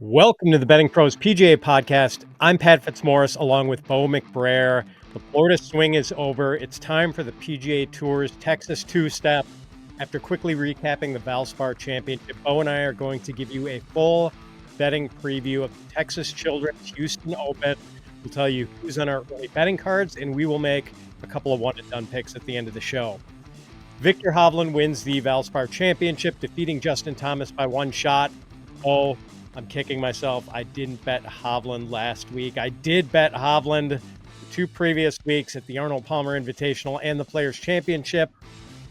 Welcome to the Betting Pros PGA podcast. I'm Pat Fitzmaurice along with Bo McBrayer. The Florida swing is over. It's time for the PGA Tour's Texas two-step. After quickly recapping the Valspar Championship, Bo and I are going to give you a full betting preview of the Texas Children's Houston Open. We'll tell you who's on our early betting cards, and we will make a couple of one-and-done picks at the end of the show. Victor Hovland wins the Valspar Championship, defeating Justin Thomas by one shot. Oh, I'm kicking myself. I didn't bet Hovland last week. I did bet Hovland the 2 previous weeks at the Arnold Palmer Invitational and the Players Championship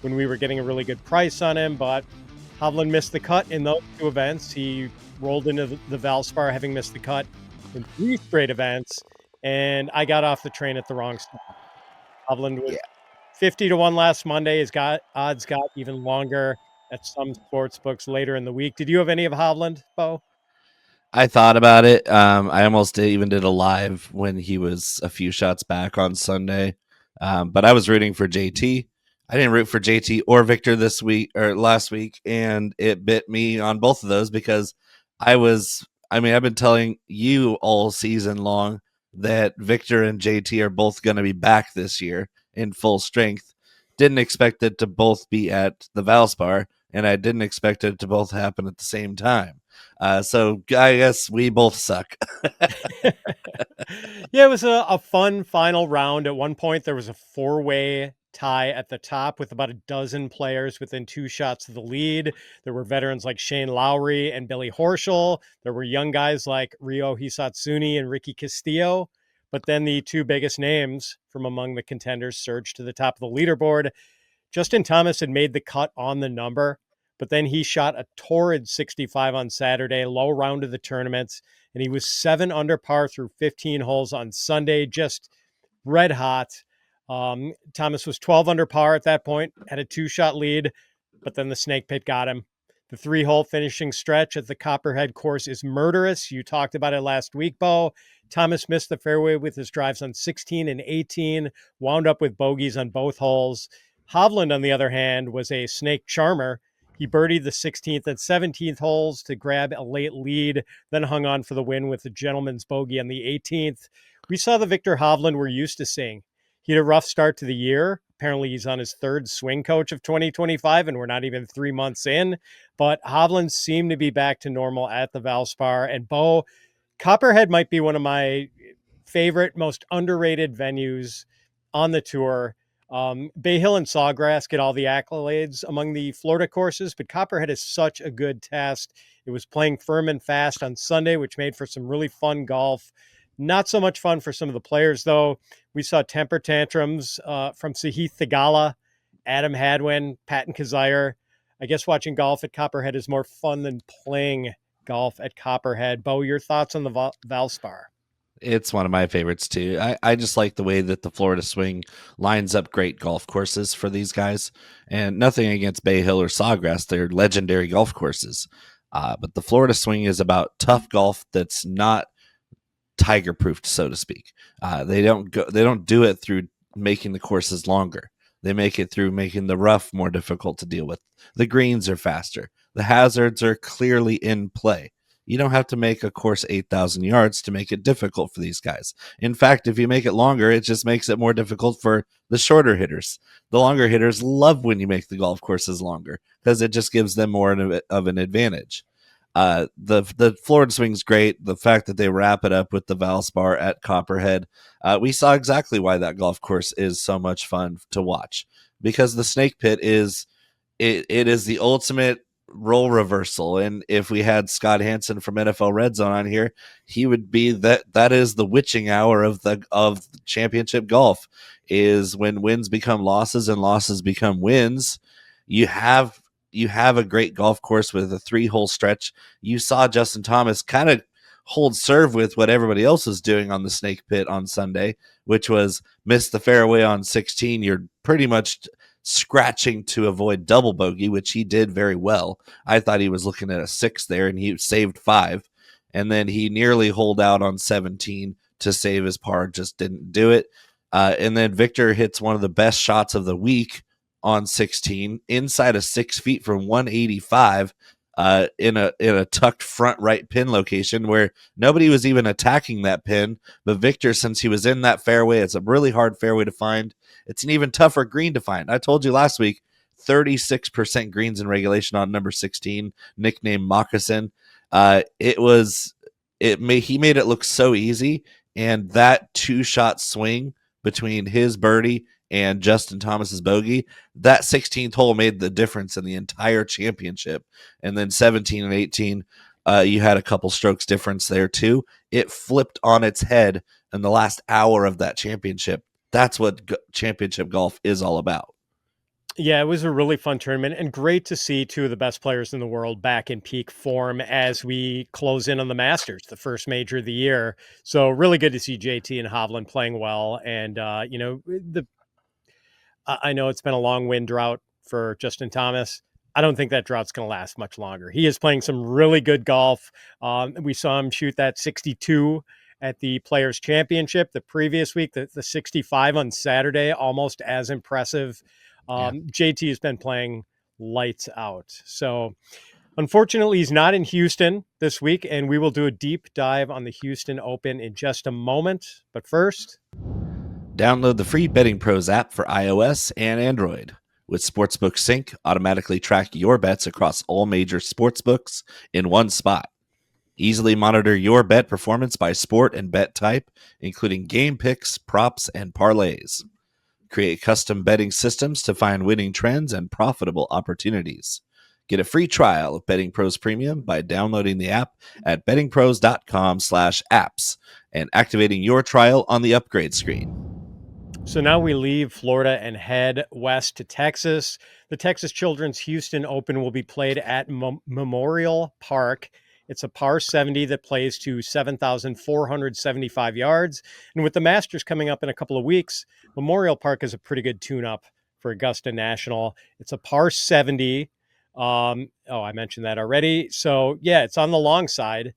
when we were getting a really good price on him, but Hovland missed the cut in those 2 events. He rolled into the Valspar having missed the cut in 3 straight events, and I got off the train at the wrong stop. Hovland was 50-1 last Monday. His odds got even longer at some sports books later in the week. Did you have any of Hovland, Bo? I thought about it. I almost even did a live when he was a few shots back on Sunday. But I was rooting for JT. I didn't root for JT or Victor this week or last week, and it bit me on both of those because I've been telling you all season long that Victor and JT are both going to be back this year in full strength. Didn't expect it to both be at the Valspar, and I didn't expect it to both happen at the same time. So I guess we both suck. Yeah, it was a fun final round. At one point, there was a 4-way tie at the top with about a dozen players within 2 shots of the lead. There were veterans like Shane Lowry and Billy Horschel. There were young guys like Ryo Hisatsuni and Ricky Castillo. But then the 2 biggest names from among the contenders surged to the top of the leaderboard. Justin Thomas had made the cut on the number, but then he shot a torrid 65 on Saturday, low round of the tournament, and he was 7 under par through 15 holes on Sunday, just red hot. Thomas was 12 under par at that point, had a 2-shot lead, but then the snake pit got him. The 3-hole finishing stretch at the Copperhead course is murderous. You talked about it last week, Bo. Thomas missed the fairway with his drives on 16 and 18, wound up with bogeys on both holes. Hovland, on the other hand, was a snake charmer. He birdied the 16th and 17th holes to grab a late lead, then hung on for the win with the gentleman's bogey on the 18th. We saw the Victor Hovland we're used to seeing. He had a rough start to the year. Apparently, he's on his 3rd swing coach of 2025, and we're not even 3 months in. But Hovland seemed to be back to normal at the Valspar. And Bo, Copperhead might be one of my favorite, most underrated venues on the tour. Bay Hill and Sawgrass get all the accolades among the Florida courses, but Copperhead is such a good test. It was playing firm and fast on Sunday, which made for some really fun golf. Not so much fun for some of the players, though. We saw temper tantrums from Sahith Theegala, Adam Hadwin, Patton Kizzire. I guess watching golf at Copperhead is more fun than playing golf at Copperhead. Bo, your thoughts on the Valspar? It's one of my favorites too. I just like the way that the Florida swing lines up great golf courses for these guys. And nothing against Bay Hill or Sawgrass. They're legendary golf courses. But the Florida swing is about tough golf that's not tiger proofed, so to speak. They don't do it through making the courses longer. They make it through making the rough more difficult to deal with. The greens are faster. The hazards are clearly in play. You don't have to make a course 8,000 yards to make it difficult for these guys. In fact, if you make it longer, it just makes it more difficult for the shorter hitters. The longer hitters love when you make the golf courses longer because it just gives them more of an advantage. The Florida swing's great. The fact that they wrap it up with the Valspar at Copperhead, we saw exactly why that golf course is so much fun to watch, because the snake pit is the ultimate role reversal. And if we had Scott Hansen from NFL Red Zone on here, he would be that is the witching hour of championship golf, is when wins become losses and losses become wins. You have a great golf course with a 3-hole stretch. You saw Justin Thomas kind of hold serve with what everybody else was doing on the snake pit on Sunday, which was miss the fairway on 16. You're pretty much scratching to avoid double bogey, which he did very well. I thought he was looking at a 6 there, and he saved 5. And then he nearly holed out on 17 to save his par, just didn't do it. And then Victor hits one of the best shots of the week on 16, inside of 6 feet from 185. in a tucked front right pin location where nobody was even attacking that pin. But Victor, since he was in that fairway, it's a really hard fairway to find. It's an even tougher green to find. I told you last week, 36% greens in regulation on number 16, nicknamed Moccasin. He made it look so easy, and that 2-shot swing between his birdie and Justin Thomas's bogey, that 16th hole made the difference in the entire championship. And then 17 and 18, you had a couple strokes difference there too. It flipped on its head in the last hour of that championship. That's what championship golf is all about. Yeah, it was a really fun tournament and great to see two of the best players in the world back in peak form as we close in on the Masters, the first major of the year. So really good to see JT and Hovland playing well. And, I know it's been a long wind drought for Justin Thomas. I don't think that drought's going to last much longer. He is playing some really good golf. We saw him shoot that 62 at the Players Championship the previous week, the 65 on Saturday, almost as impressive. JT has been playing lights out. So unfortunately, he's not in Houston this week, and we will do a deep dive on the Houston Open in just a moment. But first, download the free Betting Pros app for iOS and Android. With Sportsbook Sync, automatically track your bets across all major sportsbooks in one spot. Easily monitor your bet performance by sport and bet type, including game picks, props, and parlays. Create custom betting systems to find winning trends and profitable opportunities. Get a free trial of Betting Pros Premium by downloading the app at bettingpros.com/apps and activating your trial on the upgrade screen. so now we leave Florida and head west to Texas. The Texas Children's Houston Open will be played at Memorial Park. It's a par 70 that plays to 7,475 yards. And with the Masters coming up in a couple of weeks, Memorial Park is a pretty good tune-up for Augusta National. It's a par 70. I mentioned that already. So, yeah, it's on the long side.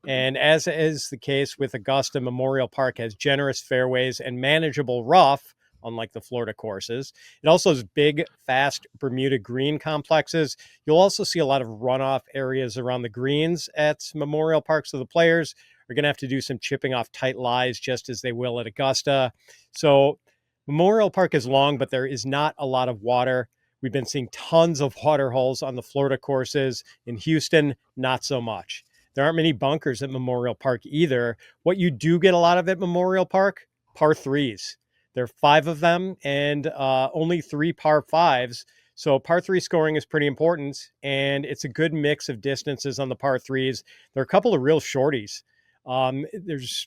And as is the case with Augusta, Memorial Park has generous fairways and manageable rough, unlike the Florida courses. It also has big, fast Bermuda green complexes. You'll also see a lot of runoff areas around the greens at Memorial Park, so the players are going to have to do some chipping off tight lies just as they will at Augusta. So Memorial Park is long, but there is not a lot of water. We've been seeing tons of water holes on the Florida courses. In Houston, not so much. There aren't many bunkers at Memorial Park either. What you do get a lot of at Memorial Park, par threes. There are 5 of them and only 3 par 5s. So par 3 scoring is pretty important, and it's a good mix of distances on the par 3s. There are a couple of real shorties. There's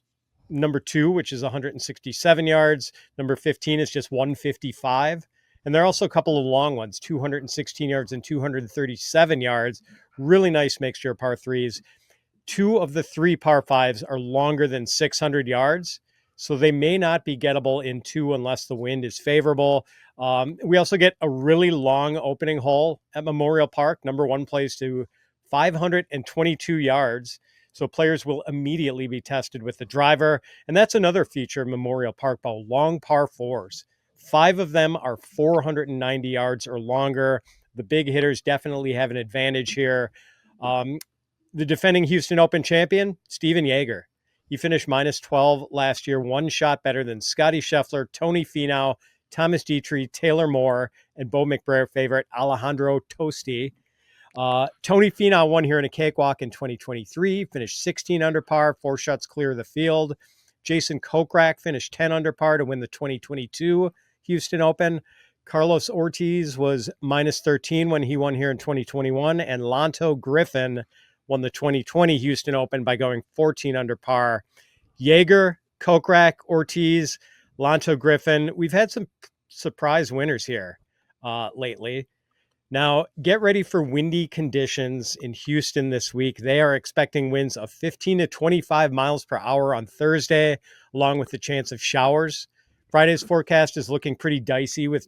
number 2, which is 167 yards. Number 15 is just 155. And there are also a couple of long ones, 216 yards and 237 yards. Really nice mixture of par 3s. 2 of the 3 par 5s are longer than 600 yards, so they may not be gettable in 2 unless the wind is favorable. We also get a really long opening hole at Memorial Park. Number 1 plays to 522 yards, so players will immediately be tested with the driver. And that's another feature of Memorial Park Bowl, long par 4s. 5 of them are 490 yards or longer. The big hitters definitely have an advantage here. The defending Houston Open champion, Stephen Jaeger. He finished minus 12 last year, 1 shot better than Scottie Scheffler, Tony Finau, Thomas Detry, Taylor Moore, and Bo McBrayer favorite Alejandro Tosti. Tony Finau won here in a cakewalk in 2023, finished 16 under par, 4 shots clear of the field. Jason Kokrak finished 10 under par to win the 2022 Houston Open. Carlos Ortiz was minus 13 when he won here in 2021, and Lanto Griffin won the 2020 Houston Open by going 14 under par. Jaeger, Kokrak, Ortiz, Lanto Griffin. We've had some surprise winners here lately. Now, get ready for windy conditions in Houston this week. They are expecting winds of 15 to 25 miles per hour on Thursday, along with the chance of showers. Friday's forecast is looking pretty dicey with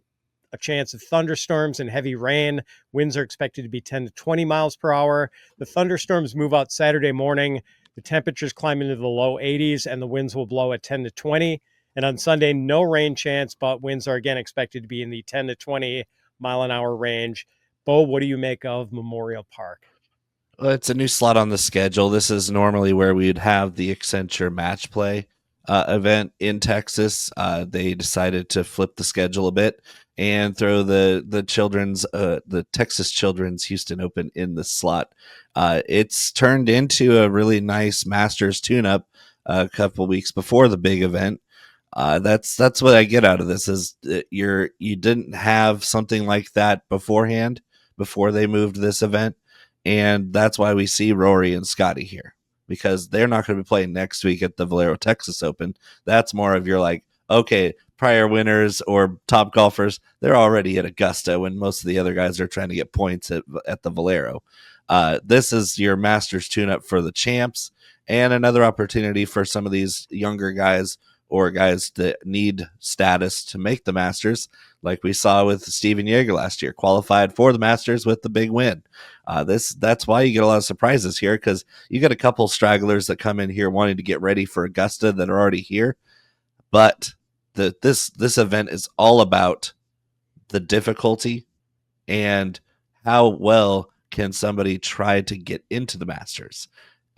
a chance of thunderstorms and heavy rain. Winds are expected to be 10 to 20 miles per hour. The thunderstorms move out Saturday morning. The temperatures climb into the low 80s, and the winds will blow at 10 to 20. And on Sunday, no rain chance, but winds are again expected to be in the 10 to 20 mile an hour range. Bo, what do you make of Memorial Park? Well, it's a new slot on the schedule. This is normally where we'd have the Accenture Match Play event in Texas. They decided to flip the schedule a bit and throw the Texas Children's Houston Open in the slot. It's turned into a really nice Masters tune-up a couple weeks before the big event. That's what I get out of this is that you didn't have something like that beforehand before they moved this event, and that's why we see Rory and Scottie here because they're not going to be playing next week at the Valero Texas Open. That's more of your like, okay, prior winners or top golfers, they're already at Augusta when most of the other guys are trying to get points at the Valero. This is your Masters tune-up for the champs and another opportunity for some of these younger guys or guys that need status to make the Masters, like we saw with Steven Yeager last year, qualified for the Masters with the big win. That's why you get a lot of surprises here because you get a couple stragglers that come in here wanting to get ready for Augusta that are already here, but this event is all about the difficulty and how well can somebody try to get into the Masters.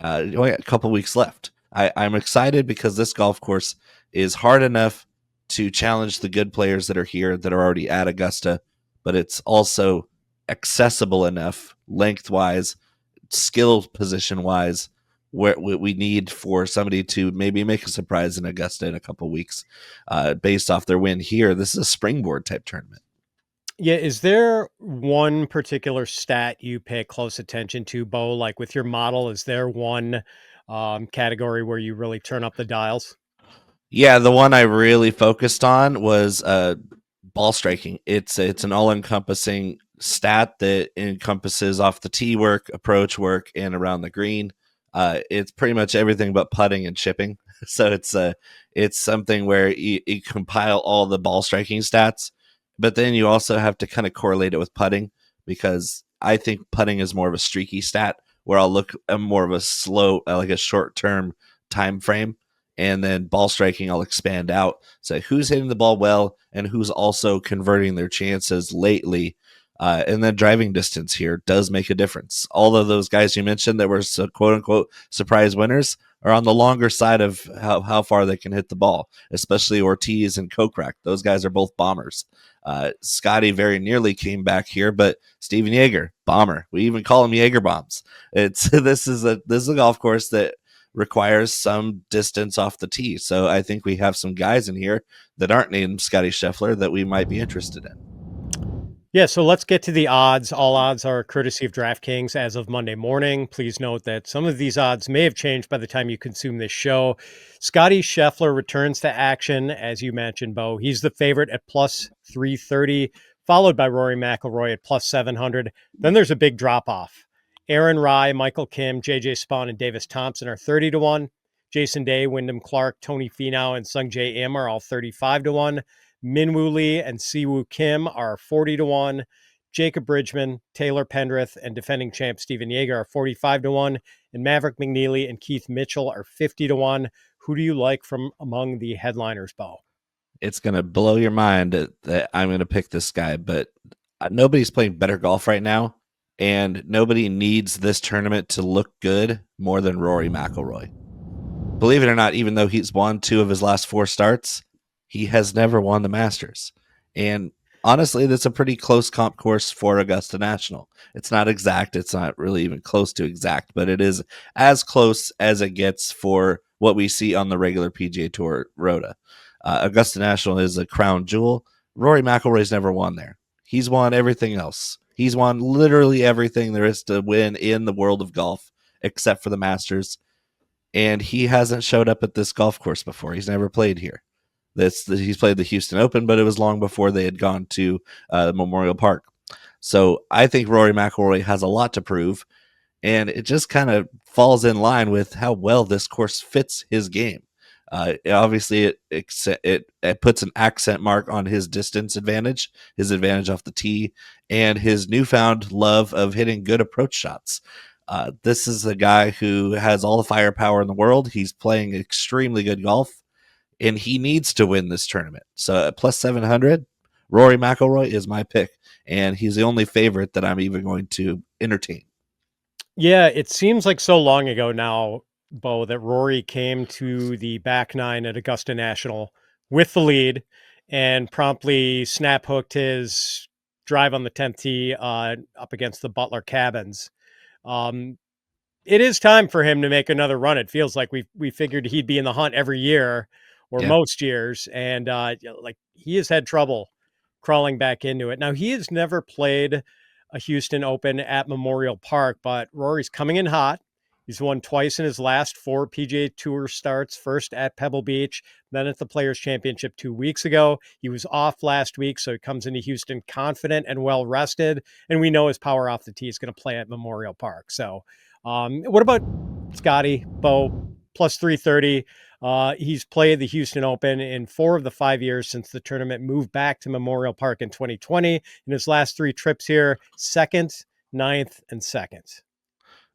Only a couple weeks left. I'm excited because this golf course is hard enough to challenge the good players that are here that are already at Augusta, but it's also accessible enough lengthwise, skill position wise, where we need for somebody to maybe make a surprise in Augusta in a couple weeks, based off their win here. This is a springboard type tournament. Yeah, is there one particular stat you pay close attention to, Bo? Like with your model, is there one category where you really turn up the dials? Yeah, the one I really focused on was ball striking. It's an all encompassing stat that encompasses off the tee work, approach work, and around the green. It's pretty much everything but putting and chipping. So it's something where you compile all the ball striking stats, but then you also have to kind of correlate it with putting because I think putting is more of a streaky stat where I'll look more of a slow, like a short term time frame, and then ball striking I'll expand out, say who's hitting the ball well and who's also converting their chances lately. And then driving distance here does make a difference. All of those guys you mentioned that were quote unquote surprise winners are on the longer side of how far they can hit the ball, especially Ortiz and Kokrak. Those guys are both bombers. Scottie very nearly came back here, but Steven Yeager, bomber. We even call him Jaeger bombs. It's this is a golf course that requires some distance off the tee. So I think we have some guys in here that aren't named Scottie Scheffler that we might be interested in. Yeah, so let's get to the odds. All odds are courtesy of DraftKings as of Monday morning. Please note that some of these odds may have changed by the time you consume this show. Scottie Scheffler returns to action, as you mentioned, Bo. He's the favorite at plus 330, followed by Rory McIlroy at plus 700. Then there's a big drop off. Aaron Rai, Michael Kim, JJ Spaun, and Davis Thompson are 30 to 1. Jason Day, Wyndham Clark, Tony Finau, and Sung Jae Im are all 35 to 1. Minwoo Lee and Siwoo Kim are 40 to 1. Jacob Bridgman, Taylor Pendrith, and defending champ Steven Yeager are 45 to 1. And Maverick McNealy and Keith Mitchell are 50 to 1. Who do you like from among the headliners, Bo? It's going to blow your mind that I'm going to pick this guy, but nobody's playing better golf right now, and nobody needs this tournament to look good more than Rory McIlroy. Believe it or not, even though he's won 2 of his last 4 starts, he has never won the Masters. And honestly, that's a pretty close comp course for Augusta National. It's not exact. It's not really even close to exact, but it is as close as it gets for what we see on the regular PGA Tour Rota. Augusta National is a crown jewel. Rory McIlroy's never won there. He's won everything else. He's won literally everything there is to win in the world of golf, except for the Masters. And he hasn't showed up at this golf course before. He's never played here. He's played the Houston Open, but it was long before they had gone to Memorial Park. So I think Rory McIlroy has a lot to prove, and it just kind of falls in line with how well this course fits his game. Obviously, it puts an accent mark on his distance advantage, his advantage off the tee, and his newfound love of hitting good approach shots. This is a guy who has all the firepower in the world. He's playing extremely good golf, and he needs to win this tournament. So at plus 700, Rory McIlroy is my pick, and he's the only favorite that I'm even going to entertain. Yeah, it seems like so long ago now, Bo, that Rory came to the back nine at Augusta National with the lead and promptly snap hooked his drive on the 10th tee up against the Butler Cabins. Um, it is time for him to make another run. It feels like we figured he'd be in the hunt every year or Yeah. most years, and like he has had trouble crawling back into it. Now he has never played a Houston Open at Memorial Park, but Rory's coming in hot. He's won twice in his last four PGA Tour starts, first at Pebble Beach, then at the Players Championship 2 weeks ago. He was off last week, so he comes into Houston confident and well rested. And we know his power off the tee is going to play at Memorial Park. So, what about Scottie, Bo, plus 330? He's played the Houston Open in 4 of the 5 years since the tournament moved back to Memorial Park in 2020. In his last three trips here, second, ninth, and second.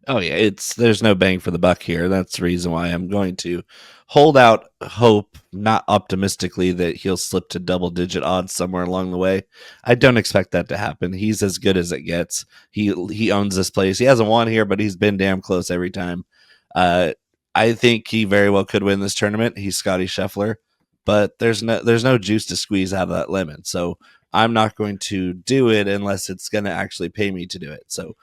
Oh yeah, there's no bang for the buck here. That's the reason why I'm going to hold out hope, not optimistically that he'll slip to double digit odds somewhere along the way. I don't expect that to happen. He's as good as it gets. He owns this place. He hasn't won here, but he's been damn close every time. Uh, I think he very well could win this tournament. He's Scottie Scheffler, but there's no juice to squeeze out of that lemon. So I'm not going to do it unless it's going to actually pay me to do it. So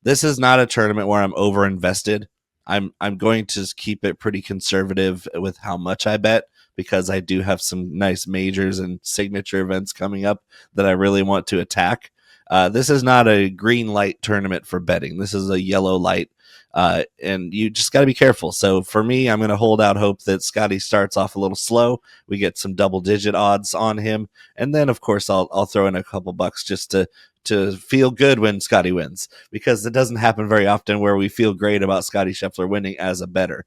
this is not a tournament where I'm over invested. I'm going to keep it pretty conservative with how much I bet because I do have some nice majors and signature events coming up that I really want to attack. This is not a green light tournament for betting. This is a yellow light, and you just got to be careful. So for me, I'm going to hold out hope that Scotty starts off a little slow. We get some double digit odds on him, and then of course I'll throw in a couple bucks just to feel good when Scotty wins, because it doesn't happen very often where we feel great about Scottie Scheffler winning as a bettor.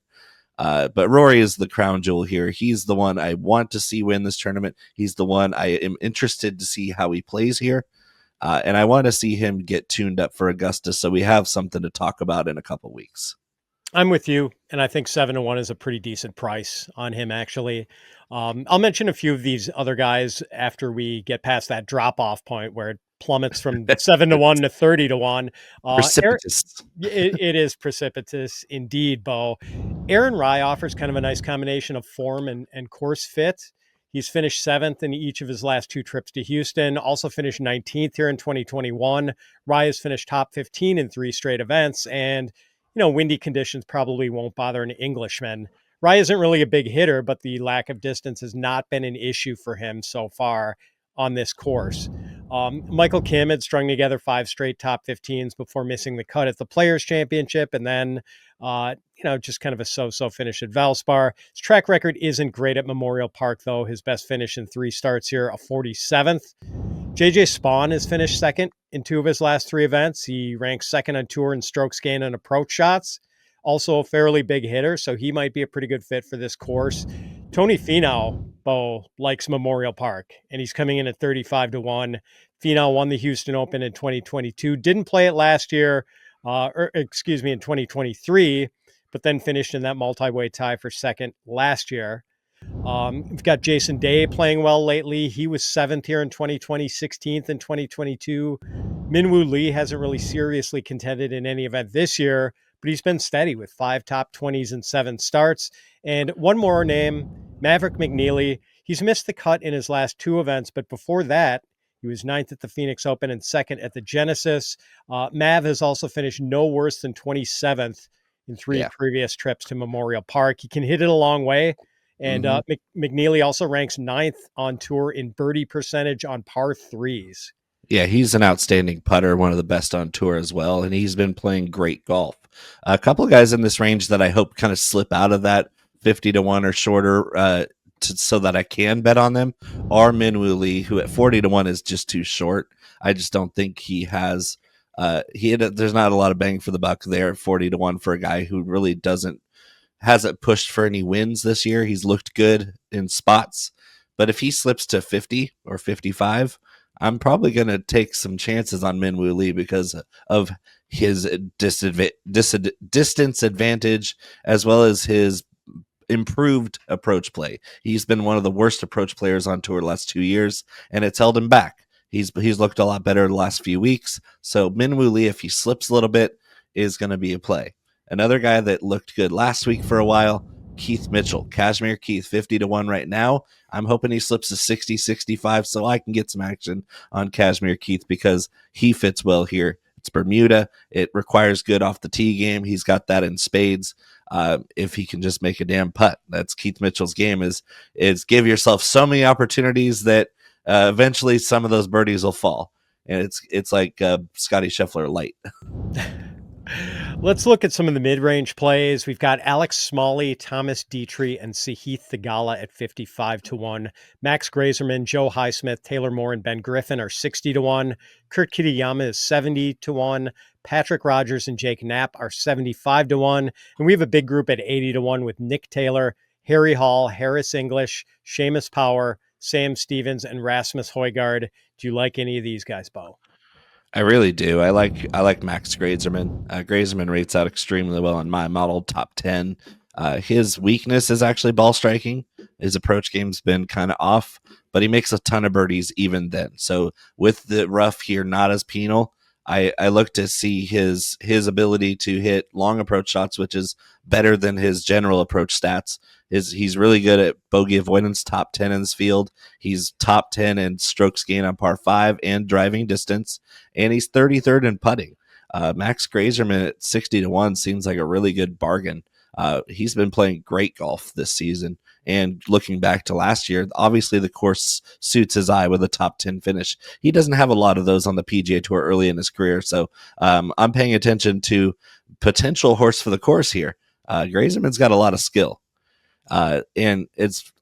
But Rory is the crown jewel here. He's the one I want to see win this tournament. He's the one I am interested to see how he plays here. And I want to see him get tuned up for Augusta so we have something to talk about in a couple weeks. I'm with you, and I think 7-1 is a pretty decent price on him, actually. I'll mention a few of these other guys after we get past that drop off point where it plummets from 7-1 to 30-1. Precipitous. It is precipitous indeed, Bo. Aaron Rai offers kind of a nice combination of form and course fit. He's finished seventh in each of his last two trips to Houston, also finished 19th here in 2021. Rai has finished top 15 in three straight events, and windy conditions probably won't bother an Englishman. Rai isn't really a big hitter, but the lack of distance has not been an issue for him so far on this course. Michael Kim had strung together 5 straight top 15s before missing the cut at the Players Championship, and then just kind of a so-so finish at Valspar. His track record isn't great at Memorial Park, though. His best finish in 3 starts here, a 47th. JJ Spaun has finished second in 2 of his last 3 events. He ranks second on tour in strokes gained and approach shots. Also a fairly big hitter, so he might be a pretty good fit for this course. Tony Finau, Bo, likes Memorial Park, and he's coming in at 35-1. Finau won the Houston Open in 2022, didn't play it last year, in 2023, but then finished in that multi-way tie for second last year. We've got Jason Day playing well lately. He was 7th here in 2020, 16th in 2022. Minwoo Lee hasn't really seriously contended in any event this year, but he's been steady with 5 top 20s and 7 starts. And one more name, Maverick McNealy. He's missed the cut in his last 2 events, but before that, he was 9th at the Phoenix Open and 2nd at the Genesis. Mav has also finished no worse than 27th in 3 previous trips to Memorial Park. He can hit it a long way. And McNealy also ranks 9th on tour in birdie percentage on par 3s. Yeah, he's an outstanding putter, one of the best on tour as well, and he's been playing great golf. A couple of guys in this range that I hope kind of slip out of that 50-1 or shorter so that I can bet on them are Minwoo Lee, who at 40-1 is just too short. I just don't think he has there's not a lot of bang for the buck there at 40-1 for a guy who really hasn't pushed for any wins this year. He's looked good in spots, but if he slips to 50 or 55, I'm probably going to take some chances on Minwoo Lee because of his distance advantage as well as his improved approach play. He's been one of the worst approach players on tour the last 2 years, and it's held him back. He's looked a lot better the last few weeks. So Minwoo Lee, if he slips a little bit, is going to be a play. Another guy that looked good last week for a while, Keith Mitchell. Cashmere Keith, 50-1 right now. I'm hoping he slips to 60, 65 so I can get some action on Cashmere Keith because he fits well here. It's Bermuda. It requires good off the tee game. He's got that in spades. If he can just make a damn putt, that's Keith Mitchell's game. Is give yourself so many opportunities that eventually some of those birdies will fall, and it's like Scottie Scheffler light. Let's look at some of the mid-range plays. We've got Alex Smalley, Thomas Detry, and Sahith Theegala at 55-1. Max Greyserman, Joe Highsmith, Taylor Moore, and Ben Griffin are 60-1. Kurt Kitayama is 70-1. Patrick Rogers and Jake Knapp are 75-1. And we have a big group at 80-1 with Nick Taylor, Harry Hall, Harris English, Seamus Power, Sam Stevens, and Rasmus Højgaard. Do you like any of these guys, Bo? I really do. I like Max Greyserman. Greyserman rates out extremely well in my model, top 10. His weakness is actually ball striking. His approach game's been kind of off, but he makes a ton of birdies even then. So with the rough here not as penal, I look to see his ability to hit long approach shots, which is better than his general approach stats. He's really good at bogey avoidance, top 10 in this field. He's top 10 in strokes gained on par 5 and driving distance, and he's 33rd in putting. Max Greyserman at 60-1 seems like a really good bargain. He's been playing great golf this season, and looking back to last year, obviously the course suits his eye with a top 10 finish. He doesn't have a lot of those on the PGA Tour early in his career, so I'm paying attention to potential horse for the course here. Greyserman's got a lot of skill. And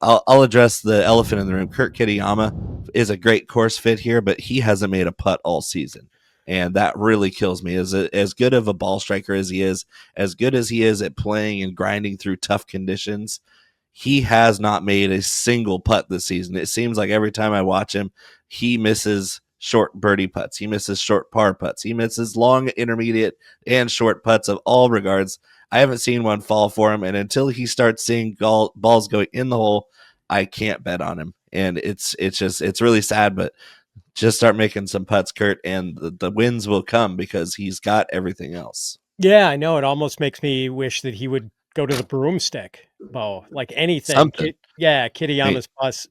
I'll address the elephant in the room. Kurt Kitayama is a great course fit here, but he hasn't made a putt all season. And that really kills me. As good of a ball striker as he is, as good as he is at playing and grinding through tough conditions, he has not made a single putt this season. It seems like every time I watch him, he misses short birdie putts. He misses short par putts. He misses long, intermediate, and short putts of all regards. I haven't seen one fall for him, and until he starts seeing balls going in the hole, I can't bet on him. And it's really sad, but just start making some putts, Kurt, and the wins will come because he's got everything else. Yeah, I know. It almost makes me wish that he would go to the broomstick, Bo. Like anything. Something. Kitayama's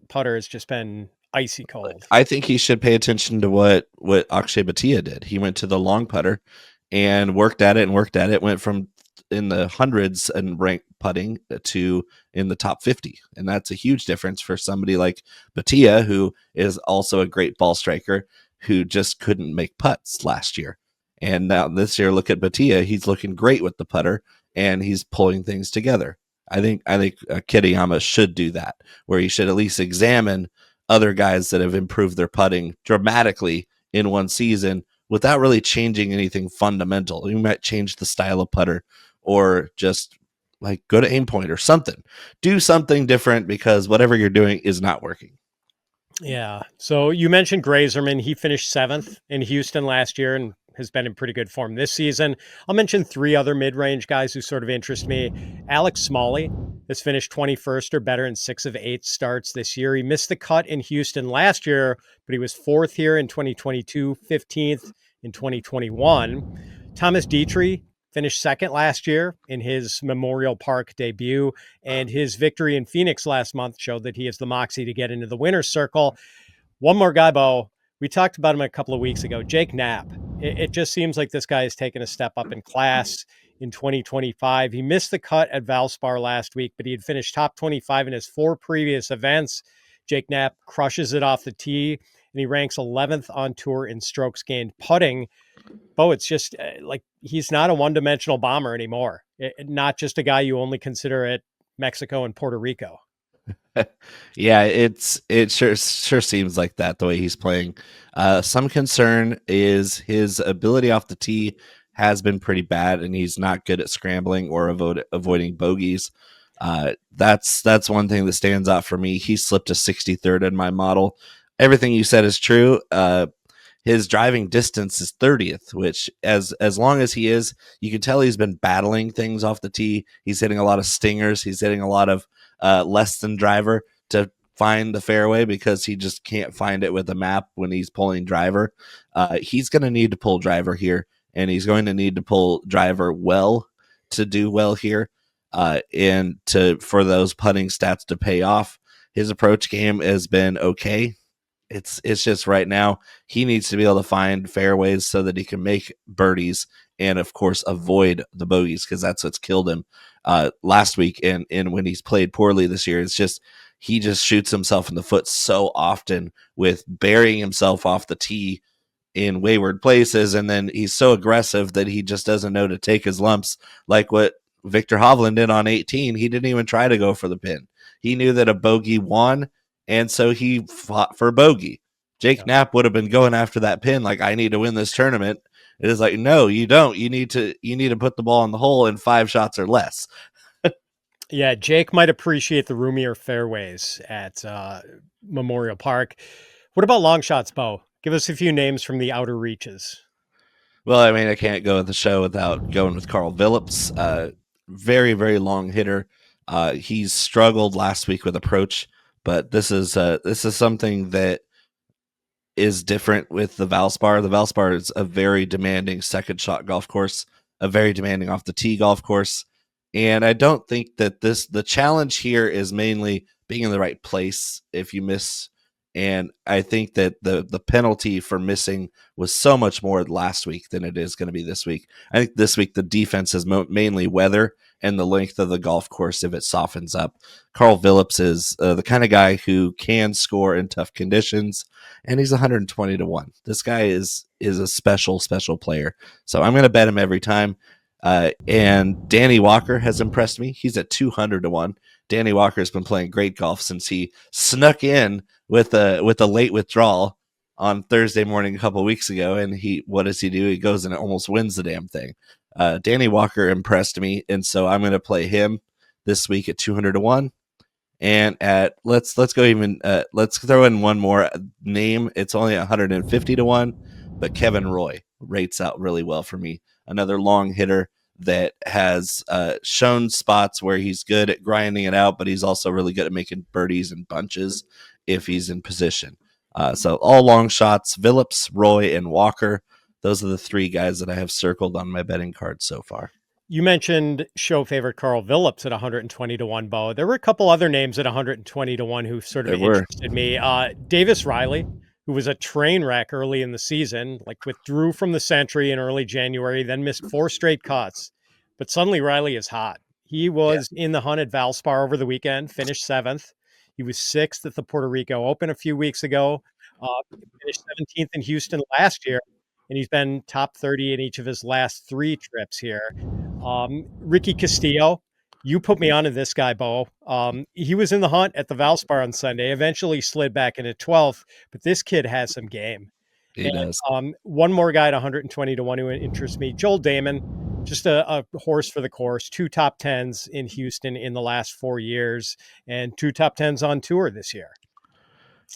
putter has just been icy cold. I think he should pay attention to what Akshay Bhatia did. He went to the long putter and worked at it, went from in the hundreds and rank putting to in the top 50. And that's a huge difference for somebody like Bhatia, who is also a great ball striker, who just couldn't make putts last year. And now this year, look at Bhatia. He's looking great with the putter and he's pulling things together. I think Kitayama should do that, where he should at least examine other guys that have improved their putting dramatically in one season without really changing anything fundamental. You might change the style of putter or just like go to aim point or something. Do something different because whatever you're doing is not working. Yeah. So you mentioned Greyserman. He finished 7th in Houston last year and has been in pretty good form this season. I'll mention 3 other mid-range guys who sort of interest me. Alex Smalley has finished 21st or better in 6 of 8 starts this year. He missed the cut in Houston last year, but he was 4th here in 2022, 15th in 2021. Thomas Detry finished 2nd last year in his Memorial Park debut, and his victory in Phoenix last month showed that he has the moxie to get into the winner's circle. One more guy, Bo. We talked about him a couple of weeks ago, Jake Knapp. It just seems like this guy has taken a step up in class in 2025. He missed the cut at Valspar last week, but he had finished top 25 in his 4 previous events. Jake Knapp crushes it off the tee, and he ranks 11th on tour in strokes gained putting. Bo, it's just like he's not a one-dimensional bomber anymore. Not just a guy you only consider at Mexico and Puerto Rico. Yeah, it sure seems like that the way he's playing. Some concern is his ability off the tee has been pretty bad, and he's not good at scrambling or avoiding bogeys. That's one thing that stands out for me. He slipped to 63rd in my model. Everything you said is true. His driving distance is 30th, which as long as he is, you can tell he's been battling things off the tee. He's hitting a lot of stingers. He's hitting a lot of less than driver to find the fairway because he just can't find it with a map when he's pulling driver. He's going to need to pull driver here and he's going to need to pull driver well to do well here, and for those putting stats to pay off. His approach game has been okay. It's just right now he needs to be able to find fairways so that he can make birdies and of course avoid the bogeys, because that's what's killed him last week, and when he's played poorly this year. It's just he just shoots himself in the foot so often with burying himself off the tee in wayward places, and then he's so aggressive that he just doesn't know to take his lumps, like what Victor Hovland did on 18. He didn't even try to go for the pin. He knew that a bogey won, and so he fought for bogey. Jake Knapp would have been going after that pin like, I need to win this tournament. It is like, no, you don't. You need to put the ball in the hole in 5 shots or less. Yeah, Jake might appreciate the roomier fairways at Memorial Park. What about long shots, Bo? Give us a few names from the outer reaches. Well, I mean, I can't go with the show without going with Karl Vilips. Very, very long hitter. He's struggled last week with approach, but this is something that is different with the Valspar. The Valspar is a very demanding second shot golf course, a very demanding off the tee golf course. And I don't think that the challenge here is mainly being in the right place if you miss. And I think that the penalty for missing was so much more last week than it is going to be this week. I think this week the defense is mainly weather and the length of the golf course if it softens up. Karl Vilips is the kind of guy who can score in tough conditions, and he's 120 to 1. This guy is a special player. So I'm going to bet him every time. And Danny Walker has impressed me. He's at 200 to 1. Danny Walker has been playing great golf since he snuck in with a late withdrawal on Thursday morning a couple weeks ago. And what does he do? He goes and almost wins the damn thing. Danny Walker impressed me, and so I'm going to play him this week at 200 to 1. And let's go even let's throw in one more name. It's only 150 to 1, but Kevin Roy rates out really well for me. Another long hitter that has shown spots where he's good at grinding it out, but he's also really good at making birdies and bunches if he's in position. So all long shots: Vilips, Roy, and Walker. Those are the 3 guys that I have circled on my betting card so far. You mentioned show favorite Karl Vilips at 120 to 1, Bo. There were a couple other names at 120 to 1 who sort of interested me. Davis Riley, who was a train wreck early in the season, like withdrew from the Century in early January, then missed 4 straight cuts. But suddenly Riley is hot. He was in the hunt at Valspar over the weekend, finished 7th. He was 6th at the Puerto Rico Open a few weeks ago. Finished 17th in Houston last year, and he's been top 30 in each of his last 3 trips here. Ricky Castillo, you put me onto this guy, Bo. He was in the hunt at the Valspar on Sunday, eventually slid back into 12th, but this kid has some game. He does. One more guy at 120 to 1 who interests me, Joel Dahmen, just a horse for the course, 2 top 10s in Houston in the last 4 years and 2 top 10s on tour this year.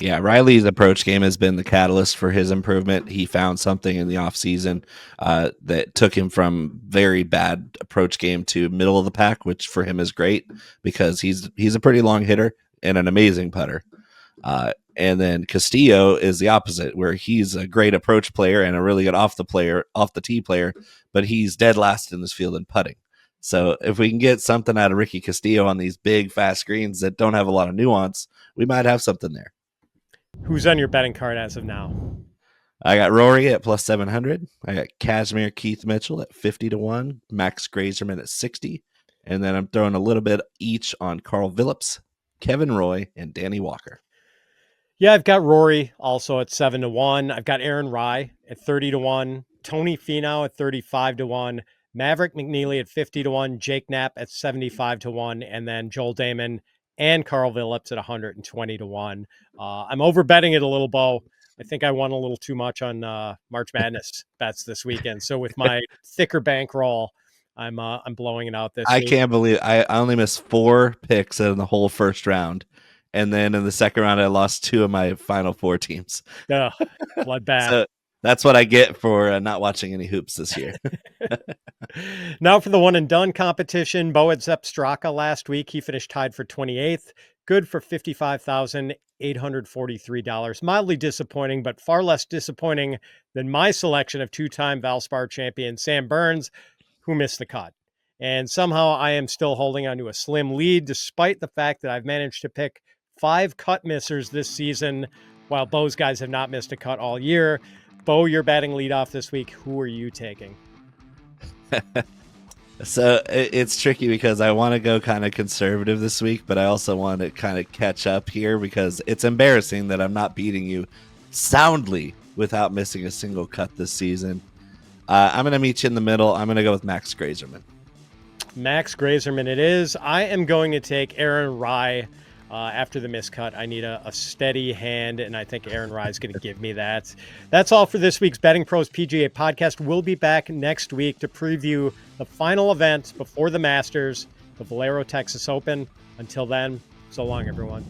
Yeah, Riley's approach game has been the catalyst for his improvement. He found something in the offseason that took him from very bad approach game to middle of the pack, which for him is great because he's a pretty long hitter and an amazing putter. And then Castillo is the opposite, where he's a great approach player and a really good off the tee player, but he's dead last in this field in putting. So if we can get something out of Ricky Castillo on these big, fast greens that don't have a lot of nuance, we might have something there. Who's on your betting card as of now? I got Rory at plus 700. I got Casimir Keith Mitchell at 50 to 1. Max Greyserman at 60. And then I'm throwing a little bit each on Karl Vilips, Kevin Roy, and Danny Walker. Yeah, I've got Rory also at 7 to 1. I've got Aaron Rai at 30 to 1. Tony Finau at 35 to 1. Maverick McNealy at 50 to 1. Jake Knapp at 75 to 1. And then Joel Dahmen and Karl Vilips at 120 to 1. I'm over betting it a little, Bo. I think I won a little too much on March Madness bets this weekend. So with my thicker bankroll, I'm blowing it out this week. I can't believe I only missed 4 picks in the whole first round. And then in the second round, I lost 2 of my final 4 teams. Bloodbath. So That's what I get for not watching any hoops this year. Now for the one and done competition, Bo had Sepp Straka last week. He finished tied for 28th, good for $55,843. Mildly disappointing, but far less disappointing than my selection of two-time Valspar champion Sam Burns, who missed the cut. And somehow I am still holding on to a slim lead, despite the fact that I've managed to pick 5 cut missers this season, while Bo's guys have not missed a cut all year. Bo, you're batting leadoff this week. Who are you taking? So it's tricky because I want to go kind of conservative this week, but I also want to kind of catch up here because it's embarrassing that I'm not beating you soundly without missing a single cut this season. I'm going to meet you in the middle. I'm going to go with Max Greyserman. Max Greyserman it is. I am going to take Aaron Rai. After the miscut, I need a steady hand, and I think Aaron Rai is going to give me that. That's all for this week's Betting Pros PGA podcast. We'll be back next week to preview the final event before the Masters, the Valero Texas Open. Until then, so long, everyone.